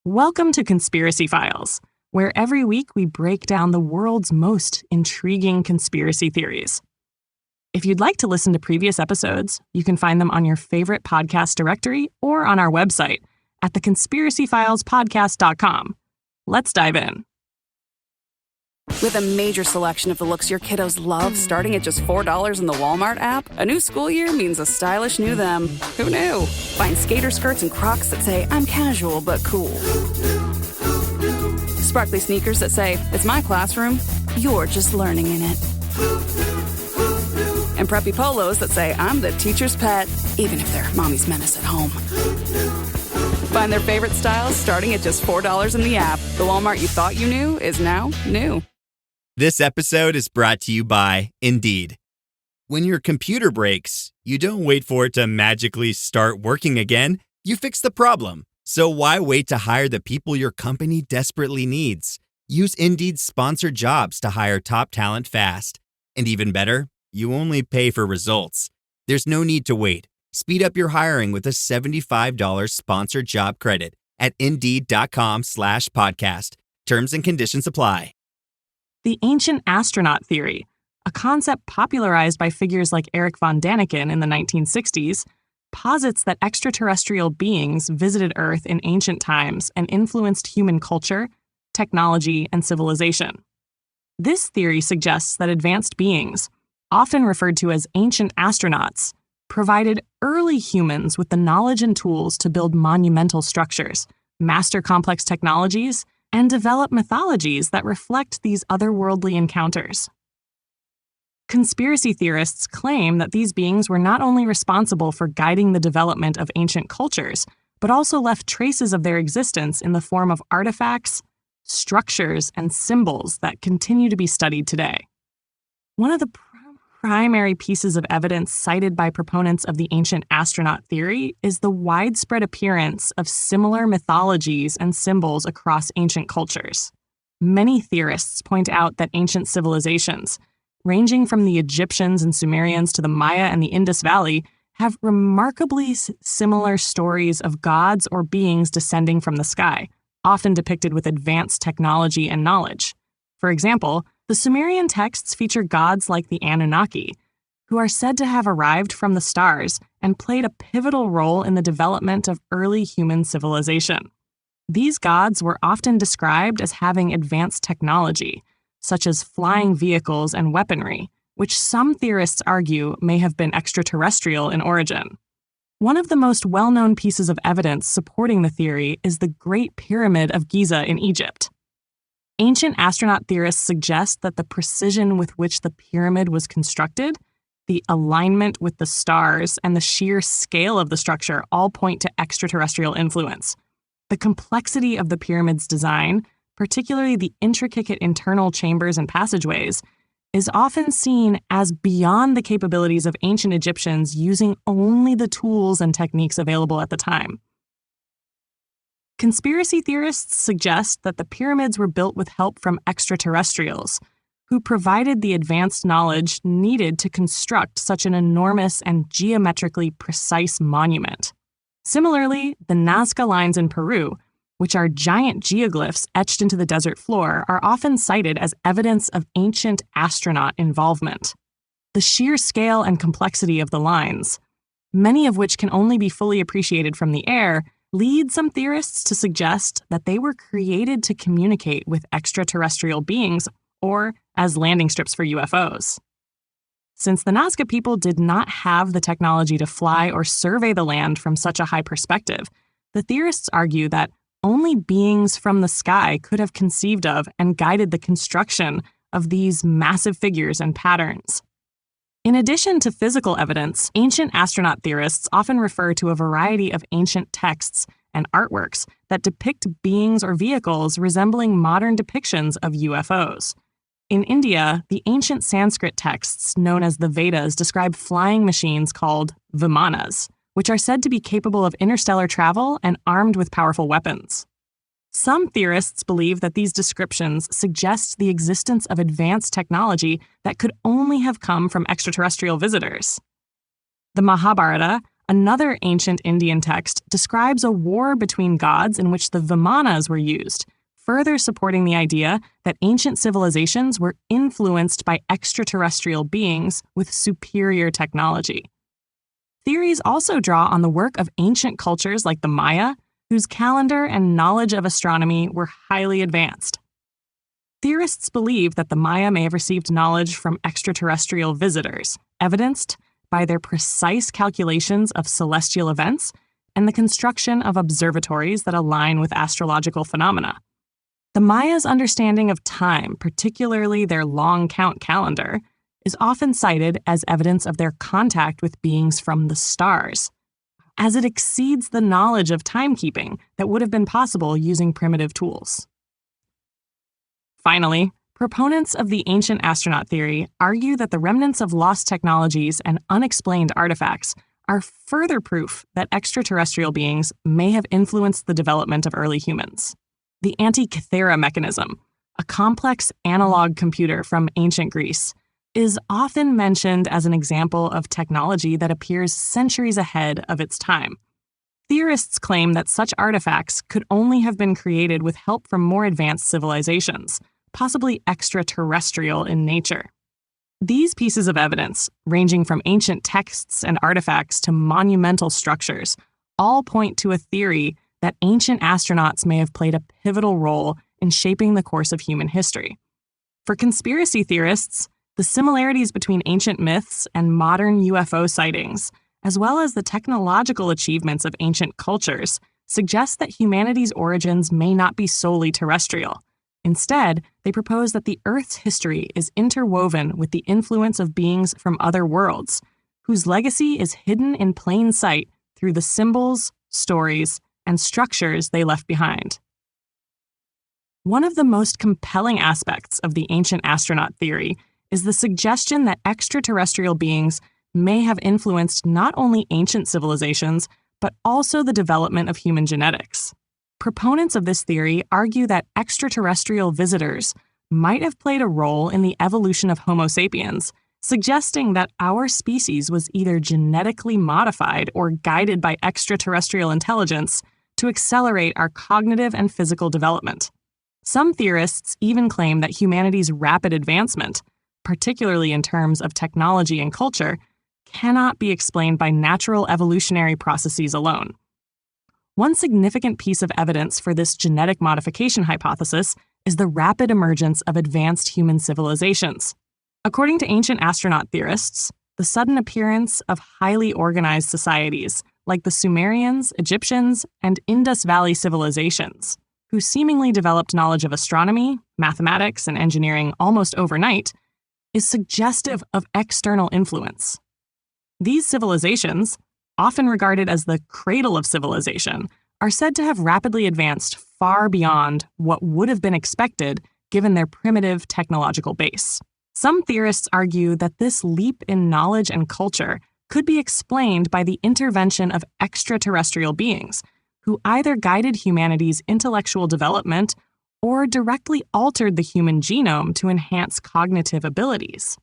Welcome to Conspiracy Files, where every week we break down the world's most intriguing conspiracy theories. If you'd like to listen to previous episodes, you can find them on your favorite podcast directory or on our website at theconspiracyfilespodcast.com. Let's dive in. With a major selection of the looks your kiddos love starting at just $4 in the Walmart app, a new school year means a stylish new them. Who knew? Find skater skirts and Crocs that say, I'm casual but cool. Sparkly sneakers that say, it's my classroom, you're just learning in it. And preppy polos that say, I'm the teacher's pet, even if they're mommy's menace at home. Find their favorite styles starting at just $4 in the app. The Walmart you thought you knew is now new. This episode is brought to you by Indeed. When your computer breaks, you don't wait for it to magically start working again. You fix the problem. So why wait to hire the people your company desperately needs? Use Indeed's sponsored jobs to hire top talent fast. And even better, you only pay for results. There's no need to wait. Speed up your hiring with a $75 sponsored job credit at Indeed.com/podcast. Terms and conditions apply. The Ancient Astronaut Theory, a concept popularized by figures like Erich von Däniken in the 1960s, posits that extraterrestrial beings visited Earth in ancient times and influenced human culture, technology, and civilization. This theory suggests that advanced beings, often referred to as ancient astronauts, provided early humans with the knowledge and tools to build monumental structures, master complex technologies, and develop mythologies that reflect these otherworldly encounters. Conspiracy theorists claim that these beings were not only responsible for guiding the development of ancient cultures, but also left traces of their existence in the form of artifacts, structures, and symbols that continue to be studied today. One of the primary pieces of evidence cited by proponents of the ancient astronaut theory is the widespread appearance of similar mythologies and symbols across ancient cultures. Many theorists point out that ancient civilizations, ranging from the Egyptians and Sumerians to the Maya and the Indus Valley, have remarkably similar stories of gods or beings descending from the sky, often depicted with advanced technology and knowledge. For example, the Sumerian texts feature gods like the Anunnaki, who are said to have arrived from the stars and played a pivotal role in the development of early human civilization. These gods were often described as having advanced technology, such as flying vehicles and weaponry, which some theorists argue may have been extraterrestrial in origin. One of the most well-known pieces of evidence supporting the theory is the Great Pyramid of Giza in Egypt. Ancient astronaut theorists suggest that the precision with which the pyramid was constructed, the alignment with the stars, and the sheer scale of the structure all point to extraterrestrial influence. The complexity of the pyramid's design, particularly the intricate internal chambers and passageways, is often seen as beyond the capabilities of ancient Egyptians using only the tools and techniques available at the time. Conspiracy theorists suggest that the pyramids were built with help from extraterrestrials, who provided the advanced knowledge needed to construct such an enormous and geometrically precise monument. Similarly, the Nazca Lines in Peru, which are giant geoglyphs etched into the desert floor, are often cited as evidence of ancient astronaut involvement. The sheer scale and complexity of the lines, many of which can only be fully appreciated from the air, lead some theorists to suggest that they were created to communicate with extraterrestrial beings or as landing strips for UFOs. Since the Nazca people did not have the technology to fly or survey the land from such a high perspective, the theorists argue that only beings from the sky could have conceived of and guided the construction of these massive figures and patterns. In addition to physical evidence, ancient astronaut theorists often refer to a variety of ancient texts and artworks that depict beings or vehicles resembling modern depictions of UFOs. In India, the ancient Sanskrit texts known as the Vedas describe flying machines called vimanas, which are said to be capable of interstellar travel and armed with powerful weapons. Some theorists believe that these descriptions suggest the existence of advanced technology that could only have come from extraterrestrial visitors. The Mahabharata, another ancient Indian text describes a war between gods in which the Vimanas were used, further supporting the idea that ancient civilizations were influenced by extraterrestrial beings with superior technology. Theories also draw on the work of ancient cultures like the Maya, whose calendar and knowledge of astronomy were highly advanced. Theorists believe that the Maya may have received knowledge from extraterrestrial visitors, evidenced by their precise calculations of celestial events and the construction of observatories that align with astrological phenomena. The Maya's understanding of time, particularly their long count calendar, is often cited as evidence of their contact with beings from the stars, as it exceeds the knowledge of timekeeping that would have been possible using primitive tools. Finally, proponents of the ancient astronaut theory argue that the remnants of lost technologies and unexplained artifacts are further proof that extraterrestrial beings may have influenced the development of early humans. The Antikythera mechanism, a complex analog computer from ancient Greece, is often mentioned as an example of technology that appears centuries ahead of its time. Theorists claim that such artifacts could only have been created with help from more advanced civilizations, possibly extraterrestrial in nature. These pieces of evidence, ranging from ancient texts and artifacts to monumental structures, all point to a theory that ancient astronauts may have played a pivotal role in shaping the course of human history. For conspiracy theorists, the similarities between ancient myths and modern UFO sightings, as well as the technological achievements of ancient cultures, suggest that humanity's origins may not be solely terrestrial. Instead, they propose that the Earth's history is interwoven with the influence of beings from other worlds, whose legacy is hidden in plain sight through the symbols, stories, and structures they left behind. One of the most compelling aspects of the ancient astronaut theory is the suggestion that extraterrestrial beings may have influenced not only ancient civilizations, but also the development of human genetics. Proponents of this theory argue that extraterrestrial visitors might have played a role in the evolution of Homo sapiens, suggesting that our species was either genetically modified or guided by extraterrestrial intelligence to accelerate our cognitive and physical development. Some theorists even claim that humanity's rapid advancement, particularly in terms of technology and culture, cannot be explained by natural evolutionary processes alone. One significant piece of evidence for this genetic modification hypothesis is the rapid emergence of advanced human civilizations. According to ancient astronaut theorists, the sudden appearance of highly organized societies like the Sumerians, Egyptians, and Indus Valley civilizations, who seemingly developed knowledge of astronomy, mathematics, and engineering almost overnight, is suggestive of external influence. These civilizations, often regarded as the cradle of civilization, are said to have rapidly advanced far beyond what would have been expected given their primitive technological base. Some theorists argue that this leap in knowledge and culture could be explained by the intervention of extraterrestrial beings, who either guided humanity's intellectual development or directly altered the human genome to enhance cognitive abilities.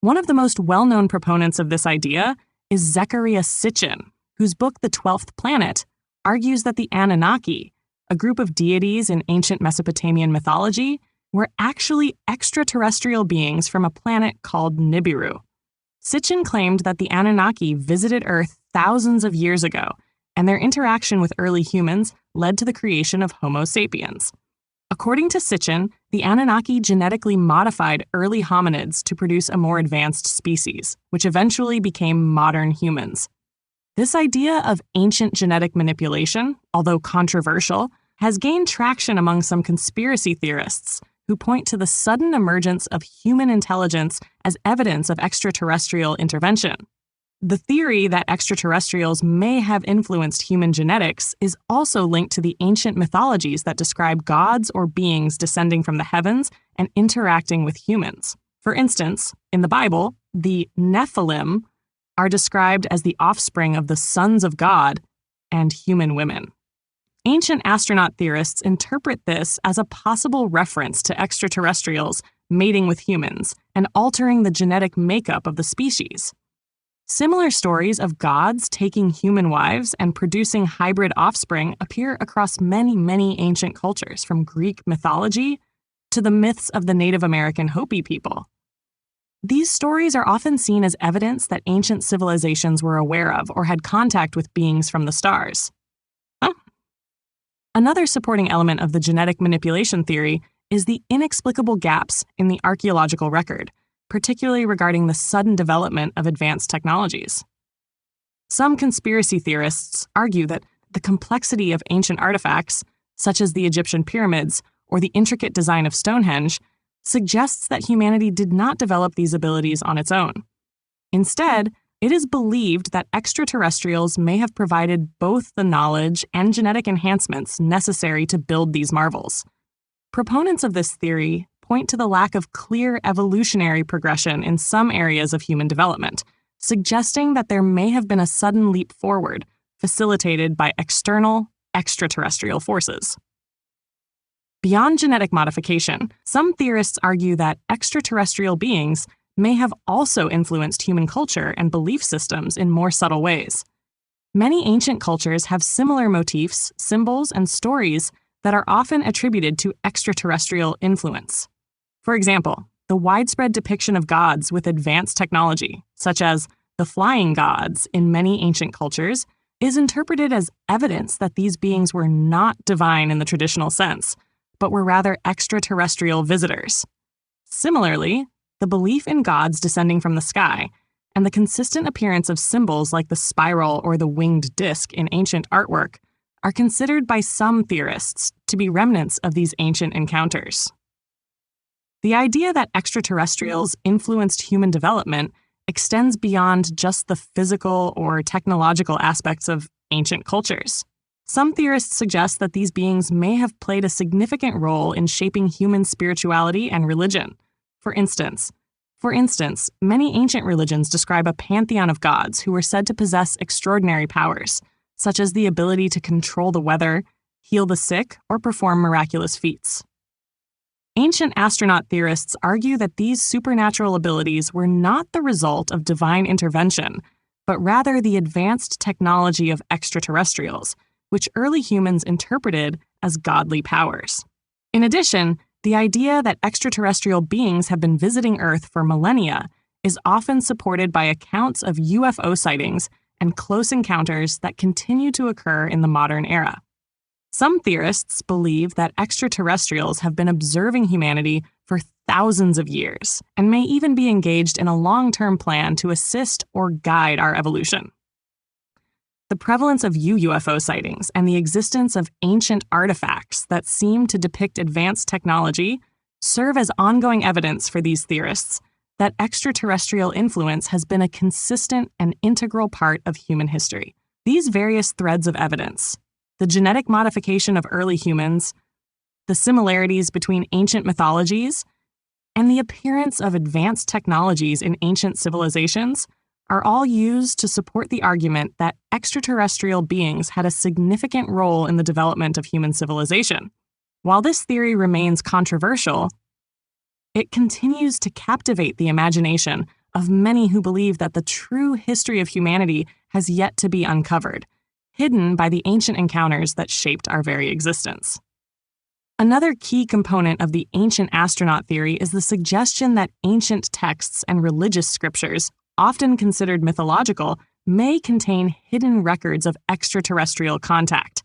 One of the most well-known proponents of this idea is Zecharia Sitchin, whose book The 12th Planet argues that the Anunnaki, a group of deities in ancient Mesopotamian mythology, were actually extraterrestrial beings from a planet called Nibiru. Sitchin claimed that the Anunnaki visited Earth thousands of years ago, and their interaction with early humans led to the creation of Homo sapiens. According to Sitchin, the Anunnaki genetically modified early hominids to produce a more advanced species, which eventually became modern humans. This idea of ancient genetic manipulation, although controversial, has gained traction among some conspiracy theorists who point to the sudden emergence of human intelligence as evidence of extraterrestrial intervention. The theory that extraterrestrials may have influenced human genetics is also linked to the ancient mythologies that describe gods or beings descending from the heavens and interacting with humans. For instance, in the Bible, the Nephilim are described as the offspring of the sons of God and human women. Ancient astronaut theorists interpret this as a possible reference to extraterrestrials mating with humans and altering the genetic makeup of the species. Similar stories of gods taking human wives and producing hybrid offspring appear across many, many ancient cultures, from Greek mythology to the myths of the Native American Hopi people. These stories are often seen as evidence that ancient civilizations were aware of or had contact with beings from the stars. Another supporting element of the genetic manipulation theory is the inexplicable gaps in the archaeological record, particularly regarding the sudden development of advanced technologies. Some conspiracy theorists argue that the complexity of ancient artifacts, such as the Egyptian pyramids or the intricate design of Stonehenge, suggests that humanity did not develop these abilities on its own. Instead, it is believed that extraterrestrials may have provided both the knowledge and genetic enhancements necessary to build these marvels. Proponents of this theory point to the lack of clear evolutionary progression in some areas of human development, suggesting that there may have been a sudden leap forward, facilitated by external, extraterrestrial forces. Beyond genetic modification, some theorists argue that extraterrestrial beings may have also influenced human culture and belief systems in more subtle ways. Many ancient cultures have similar motifs, symbols, and stories that are often attributed to extraterrestrial influence. For example, the widespread depiction of gods with advanced technology, such as the flying gods in many ancient cultures, is interpreted as evidence that these beings were not divine in the traditional sense, but were rather extraterrestrial visitors. Similarly, the belief in gods descending from the sky and the consistent appearance of symbols like the spiral or the winged disc in ancient artwork are considered by some theorists to be remnants of these ancient encounters. The idea that extraterrestrials influenced human development extends beyond just the physical or technological aspects of ancient cultures. Some theorists suggest that these beings may have played a significant role in shaping human spirituality and religion. For instance, many ancient religions describe a pantheon of gods who were said to possess extraordinary powers, such as the ability to control the weather, heal the sick, or perform miraculous feats. Ancient astronaut theorists argue that these supernatural abilities were not the result of divine intervention, but rather the advanced technology of extraterrestrials, which early humans interpreted as godly powers. In addition, the idea that extraterrestrial beings have been visiting Earth for millennia is often supported by accounts of UFO sightings and close encounters that continue to occur in the modern era. Some theorists believe that extraterrestrials have been observing humanity for thousands of years and may even be engaged in a long-term plan to assist or guide our evolution. The prevalence of UFO sightings and the existence of ancient artifacts that seem to depict advanced technology serve as ongoing evidence for these theorists that extraterrestrial influence has been a consistent and integral part of human history. These various threads of evidence, the genetic modification of early humans, the similarities between ancient mythologies, and the appearance of advanced technologies in ancient civilizations are all used to support the argument that extraterrestrial beings had a significant role in the development of human civilization. While this theory remains controversial, it continues to captivate the imagination of many who believe that the true history of humanity has yet to be uncovered, hidden by the ancient encounters that shaped our very existence. Another key component of the ancient astronaut theory is the suggestion that ancient texts and religious scriptures, often considered mythological, may contain hidden records of extraterrestrial contact.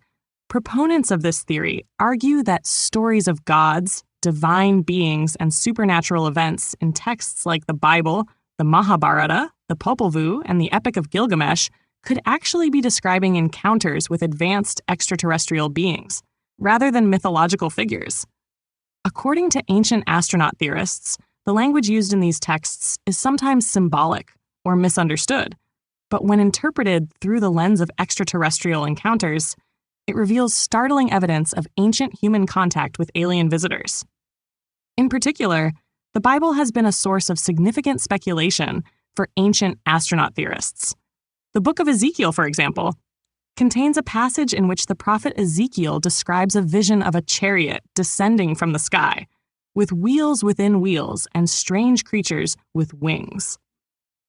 Proponents of this theory argue that stories of gods, divine beings, and supernatural events in texts like the Bible, the Mahabharata, the Popol Vuh, and the Epic of Gilgamesh could actually be describing encounters with advanced extraterrestrial beings, rather than mythological figures. According to ancient astronaut theorists, the language used in these texts is sometimes symbolic or misunderstood, but when interpreted through the lens of extraterrestrial encounters, it reveals startling evidence of ancient human contact with alien visitors. In particular, the Bible has been a source of significant speculation for ancient astronaut theorists. The book of Ezekiel, for example, contains a passage in which the prophet Ezekiel describes a vision of a chariot descending from the sky, with wheels within wheels and strange creatures with wings.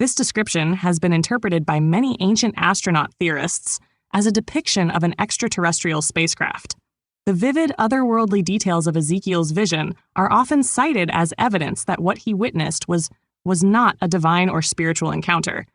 This description has been interpreted by many ancient astronaut theorists as a depiction of an extraterrestrial spacecraft. The vivid, otherworldly details of Ezekiel's vision are often cited as evidence that what he witnessed was not a divine or spiritual encounter,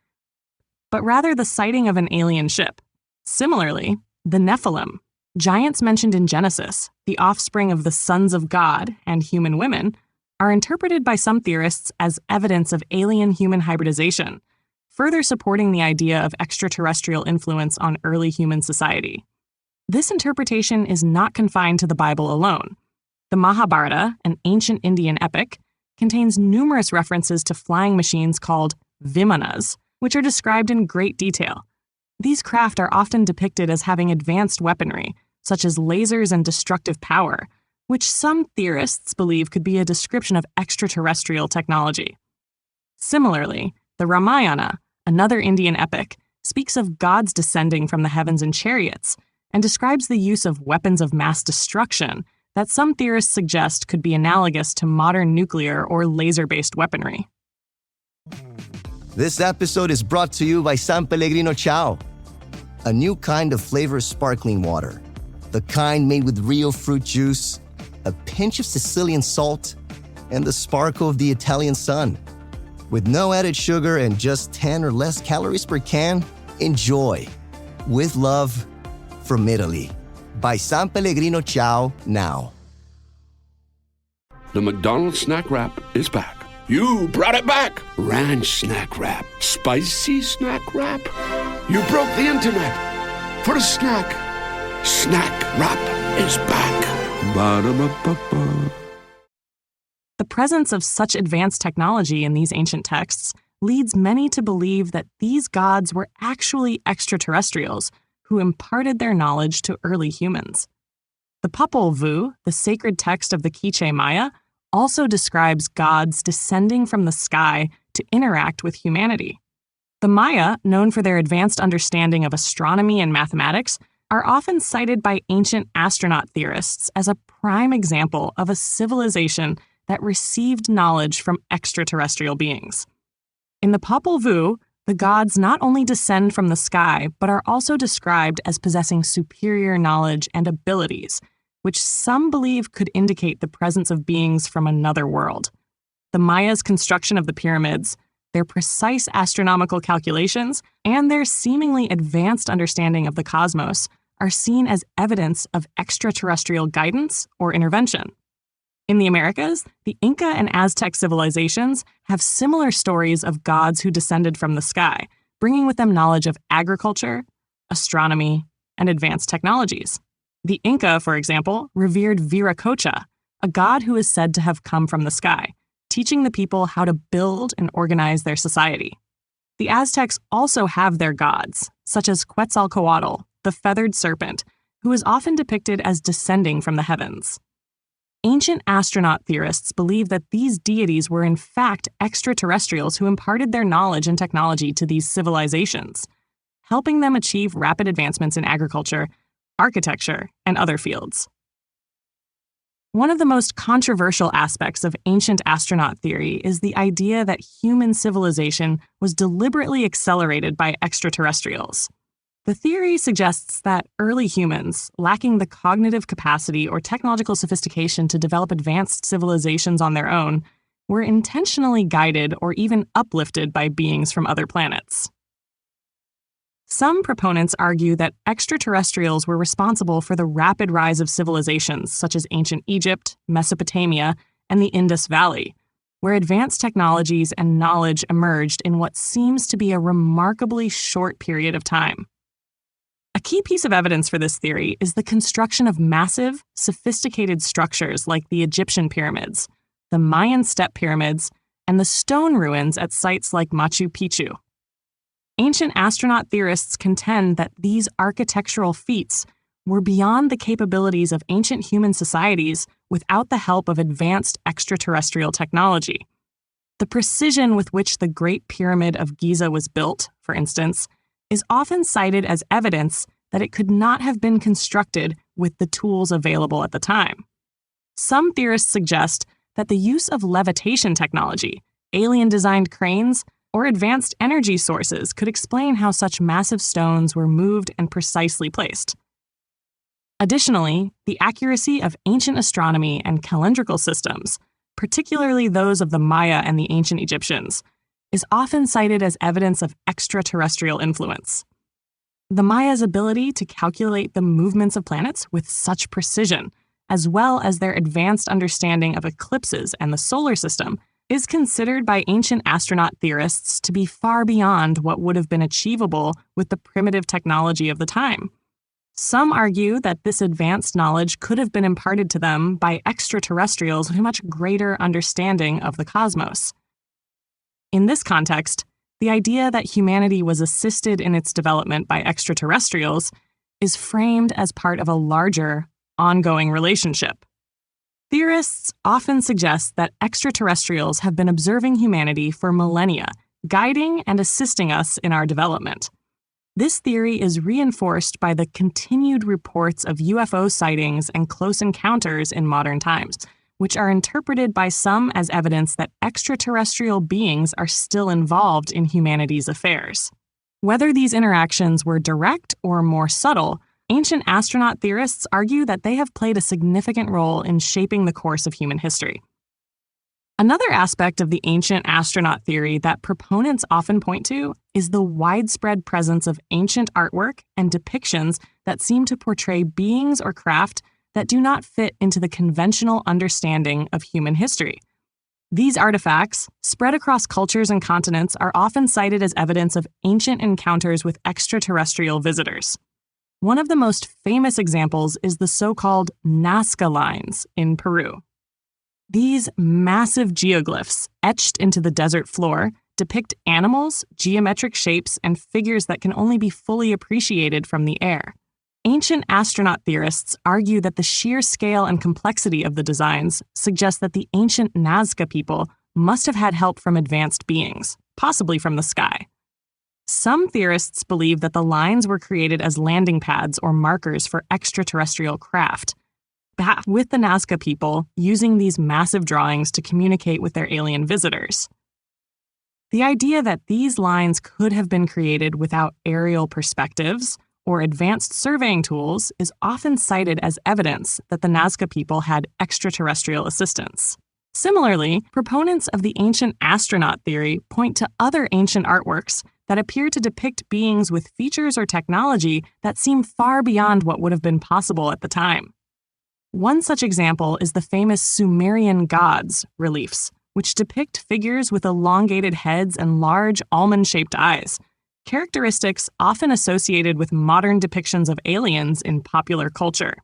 but rather the sighting of an alien ship. Similarly, the Nephilim, giants mentioned in Genesis, the offspring of the sons of God and human women, are interpreted by some theorists as evidence of alien-human hybridization, further supporting the idea of extraterrestrial influence on early human society. This interpretation is not confined to the Bible alone. The Mahabharata, an ancient Indian epic, contains numerous references to flying machines called vimanas, which are described in great detail. These craft are often depicted as having advanced weaponry, such as lasers and destructive power, which some theorists believe could be a description of extraterrestrial technology. Similarly, the Ramayana, another Indian epic, speaks of gods descending from the heavens in chariots and describes the use of weapons of mass destruction that some theorists suggest could be analogous to modern nuclear or laser-based weaponry. This episode is brought to you by San Pellegrino Ciao, a new kind of flavored sparkling water. The kind made with real fruit juice, a pinch of Sicilian salt, and the sparkle of the Italian sun. With no added sugar and just 10 or less calories per can, enjoy. With love, from Italy. By San Pellegrino Ciao now. The McDonald's snack wrap is back. You brought it back. Ranch snack wrap. Spicy snack wrap. You broke the internet. For a snack. Snack wrap is back. Ba-da-ba-ba-ba. The presence of such advanced technology in these ancient texts leads many to believe that these gods were actually extraterrestrials who imparted their knowledge to early humans. The Popol Vuh, the sacred text of the Quiché Maya, also describes gods descending from the sky to interact with humanity. The Maya, known for their advanced understanding of astronomy and mathematics, are often cited by ancient astronaut theorists as a prime example of a civilization that received knowledge from extraterrestrial beings. In the Popol Vuh, the gods not only descend from the sky, but are also described as possessing superior knowledge and abilities, which some believe could indicate the presence of beings from another world. The Maya's construction of the pyramids, their precise astronomical calculations, and their seemingly advanced understanding of the cosmos are seen as evidence of extraterrestrial guidance or intervention. In the Americas, the Inca and Aztec civilizations have similar stories of gods who descended from the sky, bringing with them knowledge of agriculture, astronomy, and advanced technologies. The Inca, for example, revered Viracocha, a god who is said to have come from the sky, teaching the people how to build and organize their society. The Aztecs also have their gods, such as Quetzalcoatl, the feathered serpent, who is often depicted as descending from the heavens. Ancient astronaut theorists believe that these deities were in fact extraterrestrials who imparted their knowledge and technology to these civilizations, helping them achieve rapid advancements in agriculture, architecture, and other fields. One of the most controversial aspects of ancient astronaut theory is the idea that human civilization was deliberately accelerated by extraterrestrials. The theory suggests that early humans, lacking the cognitive capacity or technological sophistication to develop advanced civilizations on their own, were intentionally guided or even uplifted by beings from other planets. Some proponents argue that extraterrestrials were responsible for the rapid rise of civilizations such as ancient Egypt, Mesopotamia, and the Indus Valley, where advanced technologies and knowledge emerged in what seems to be a remarkably short period of time. A key piece of evidence for this theory is the construction of massive, sophisticated structures like the Egyptian pyramids, the Mayan step pyramids, and the stone ruins at sites like Machu Picchu. Ancient astronaut theorists contend that these architectural feats were beyond the capabilities of ancient human societies without the help of advanced extraterrestrial technology. The precision with which the Great Pyramid of Giza was built, for instance, is often cited as evidence that it could not have been constructed with the tools available at the time. Some theorists suggest that the use of levitation technology, alien-designed cranes, or advanced energy sources could explain how such massive stones were moved and precisely placed. Additionally, the accuracy of ancient astronomy and calendrical systems, particularly those of the Maya and the ancient Egyptians, is often cited as evidence of extraterrestrial influence. The Maya's ability to calculate the movements of planets with such precision, as well as their advanced understanding of eclipses and the solar system, is considered by ancient astronaut theorists to be far beyond what would have been achievable with the primitive technology of the time. Some argue that this advanced knowledge could have been imparted to them by extraterrestrials with a much greater understanding of the cosmos. In this context, the idea that humanity was assisted in its development by extraterrestrials is framed as part of a larger, ongoing relationship. Theorists often suggest that extraterrestrials have been observing humanity for millennia, guiding and assisting us in our development. This theory is reinforced by the continued reports of UFO sightings and close encounters in modern times, which are interpreted by some as evidence that extraterrestrial beings are still involved in humanity's affairs. Whether these interactions were direct or more subtle, ancient astronaut theorists argue that they have played a significant role in shaping the course of human history. Another aspect of the ancient astronaut theory that proponents often point to is the widespread presence of ancient artwork and depictions that seem to portray beings or craft that do not fit into the conventional understanding of human history. These artifacts, spread across cultures and continents, are often cited as evidence of ancient encounters with extraterrestrial visitors. One of the most famous examples is the so-called Nazca Lines in Peru. These massive geoglyphs, etched into the desert floor, depict animals, geometric shapes, and figures that can only be fully appreciated from the air. Ancient astronaut theorists argue that the sheer scale and complexity of the designs suggest that the ancient Nazca people must have had help from advanced beings, possibly from the sky. Some theorists believe that the lines were created as landing pads or markers for extraterrestrial craft, with the Nazca people using these massive drawings to communicate with their alien visitors. The idea that these lines could have been created without aerial perspectives or advanced surveying tools is often cited as evidence that the Nazca people had extraterrestrial assistance. Similarly, proponents of the ancient astronaut theory point to other ancient artworks that appear to depict beings with features or technology that seem far beyond what would have been possible at the time. One such example is the famous Sumerian gods reliefs, which depict figures with elongated heads and large almond-shaped eyes, characteristics often associated with modern depictions of aliens in popular culture.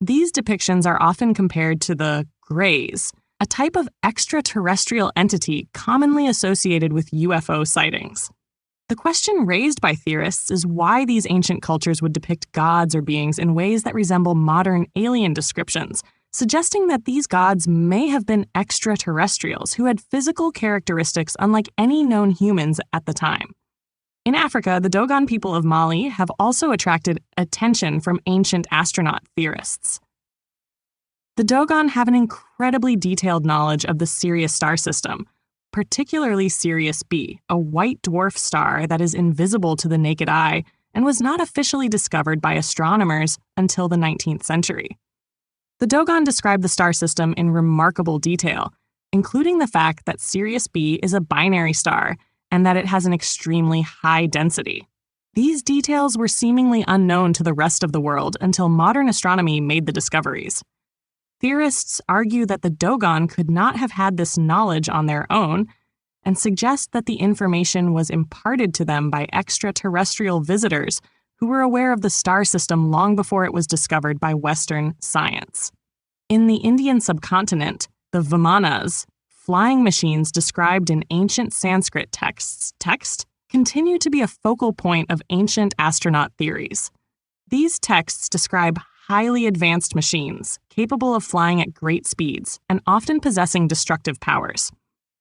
These depictions are often compared to the Greys, a type of extraterrestrial entity commonly associated with UFO sightings. The question raised by theorists is why these ancient cultures would depict gods or beings in ways that resemble modern alien descriptions, suggesting that these gods may have been extraterrestrials who had physical characteristics unlike any known humans at the time. In Africa, the Dogon people of Mali have also attracted attention from ancient astronaut theorists. The Dogon have an incredibly detailed knowledge of the Sirius star system, particularly Sirius B, a white dwarf star that is invisible to the naked eye and was not officially discovered by astronomers until the 19th century. The Dogon describe the star system in remarkable detail, including the fact that Sirius B is a binary star and that it has an extremely high density. These details were seemingly unknown to the rest of the world until modern astronomy made the discoveries. Theorists argue that the Dogon could not have had this knowledge on their own and suggest that the information was imparted to them by extraterrestrial visitors who were aware of the star system long before it was discovered by Western science. In the Indian subcontinent, the Vimanas, flying machines described in ancient Sanskrit text continue to be a focal point of ancient astronaut theories. These texts describe highly advanced machines, capable of flying at great speeds and often possessing destructive powers.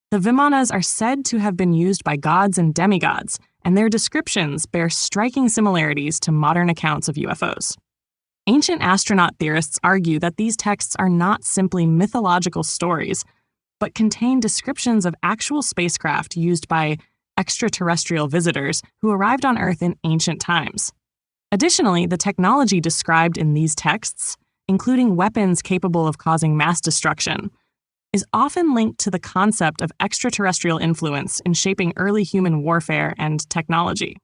The Vimanas are said to have been used by gods and demigods, and their descriptions bear striking similarities to modern accounts of UFOs. Ancient astronaut theorists argue that these texts are not simply mythological stories, but contain descriptions of actual spacecraft used by extraterrestrial visitors who arrived on Earth in ancient times. Additionally, the technology described in these texts, including weapons capable of causing mass destruction, is often linked to the concept of extraterrestrial influence in shaping early human warfare and technology.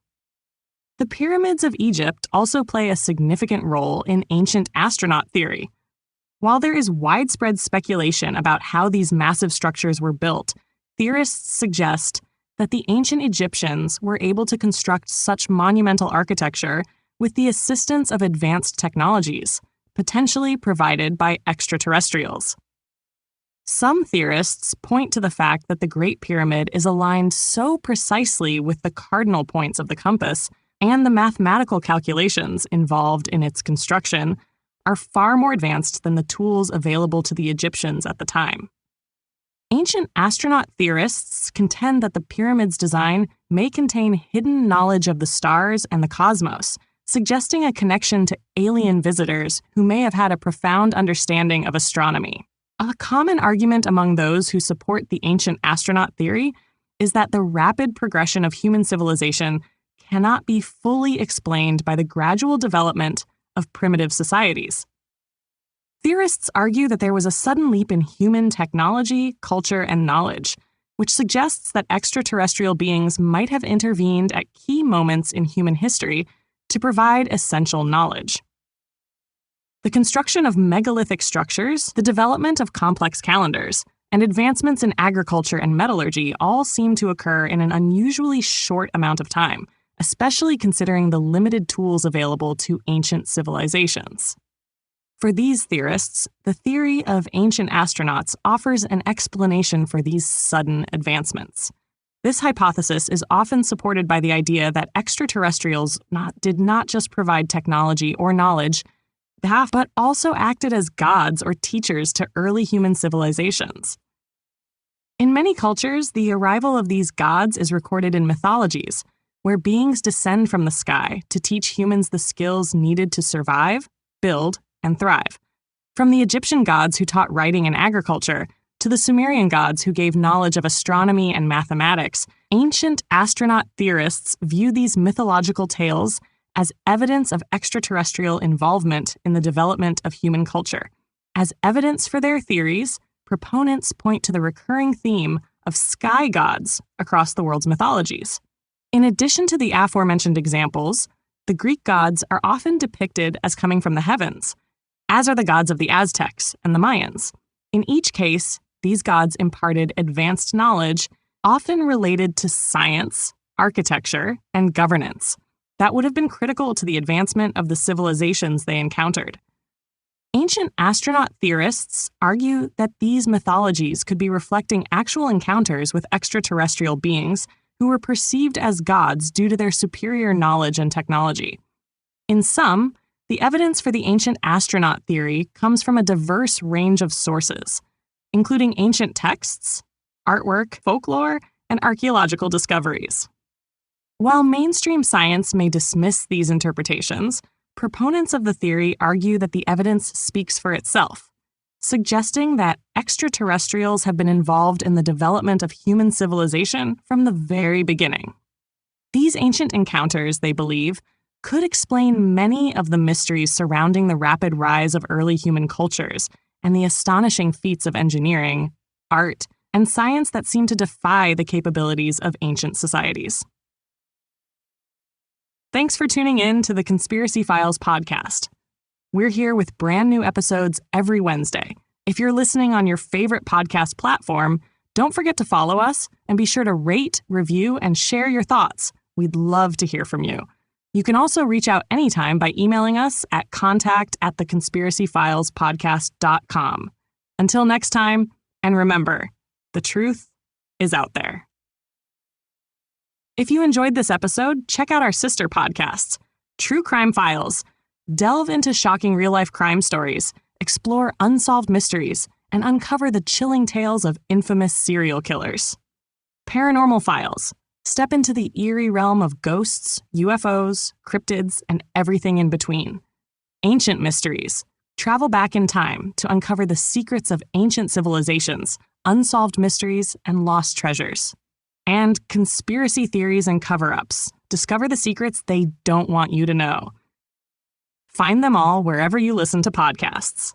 The pyramids of Egypt also play a significant role in ancient astronaut theory. While there is widespread speculation about how these massive structures were built, theorists suggest that the ancient Egyptians were able to construct such monumental architecture with the assistance of advanced technologies, potentially provided by extraterrestrials. Some theorists point to the fact that the Great Pyramid is aligned so precisely with the cardinal points of the compass, and the mathematical calculations involved in its construction are far more advanced than the tools available to the Egyptians at the time. Ancient astronaut theorists contend that the pyramid's design may contain hidden knowledge of the stars and the cosmos, suggesting a connection to alien visitors who may have had a profound understanding of astronomy. A common argument among those who support the ancient astronaut theory is that the rapid progression of human civilization cannot be fully explained by the gradual development of primitive societies. Theorists argue that there was a sudden leap in human technology, culture, and knowledge, which suggests that extraterrestrial beings might have intervened at key moments in human history to provide essential knowledge. The construction of megalithic structures, the development of complex calendars, and advancements in agriculture and metallurgy all seem to occur in an unusually short amount of time, especially considering the limited tools available to ancient civilizations. For these theorists, the theory of ancient astronauts offers an explanation for these sudden advancements. This hypothesis is often supported by the idea that extraterrestrials did not just provide technology or knowledge, but also acted as gods or teachers to early human civilizations. In many cultures, the arrival of these gods is recorded in mythologies, where beings descend from the sky to teach humans the skills needed to survive, build, and thrive. From the Egyptian gods who taught writing and agriculture, to the Sumerian gods who gave knowledge of astronomy and mathematics, ancient astronaut theorists view these mythological tales as evidence of extraterrestrial involvement in the development of human culture. As evidence for their theories, proponents point to the recurring theme of sky gods across the world's mythologies. In addition to the aforementioned examples, the Greek gods are often depicted as coming from the heavens, as are the gods of the Aztecs and the Mayans. In each case, these gods imparted advanced knowledge, often related to science, architecture, and governance, that would have been critical to the advancement of the civilizations they encountered. Ancient astronaut theorists argue that these mythologies could be reflecting actual encounters with extraterrestrial beings who were perceived as gods due to their superior knowledge and technology. In sum, the evidence for the ancient astronaut theory comes from a diverse range of sources, including ancient texts, artwork, folklore, and archaeological discoveries. While mainstream science may dismiss these interpretations, proponents of the theory argue that the evidence speaks for itself, suggesting that extraterrestrials have been involved in the development of human civilization from the very beginning. These ancient encounters, they believe, could explain many of the mysteries surrounding the rapid rise of early human cultures and the astonishing feats of engineering, art, and science that seem to defy the capabilities of ancient societies. Thanks for tuning in to the Conspiracy Files podcast. We're here with brand new episodes every Wednesday. If you're listening on your favorite podcast platform, don't forget to follow us and be sure to rate, review, and share your thoughts. We'd love to hear from you. You can also reach out anytime by emailing us at contact@theconspiracyfilespodcast.com. Until next time, and remember, the truth is out there. If you enjoyed this episode, check out our sister podcasts, True Crime Files. Delve into shocking real-life crime stories, explore unsolved mysteries, and uncover the chilling tales of infamous serial killers. Paranormal Files. Step into the eerie realm of ghosts, UFOs, cryptids, and everything in between. Ancient Mysteries. Travel back in time to uncover the secrets of ancient civilizations, unsolved mysteries, and lost treasures. and conspiracy theories and cover-ups. Discover the secrets they don't want you to know. Find them all wherever you listen to podcasts.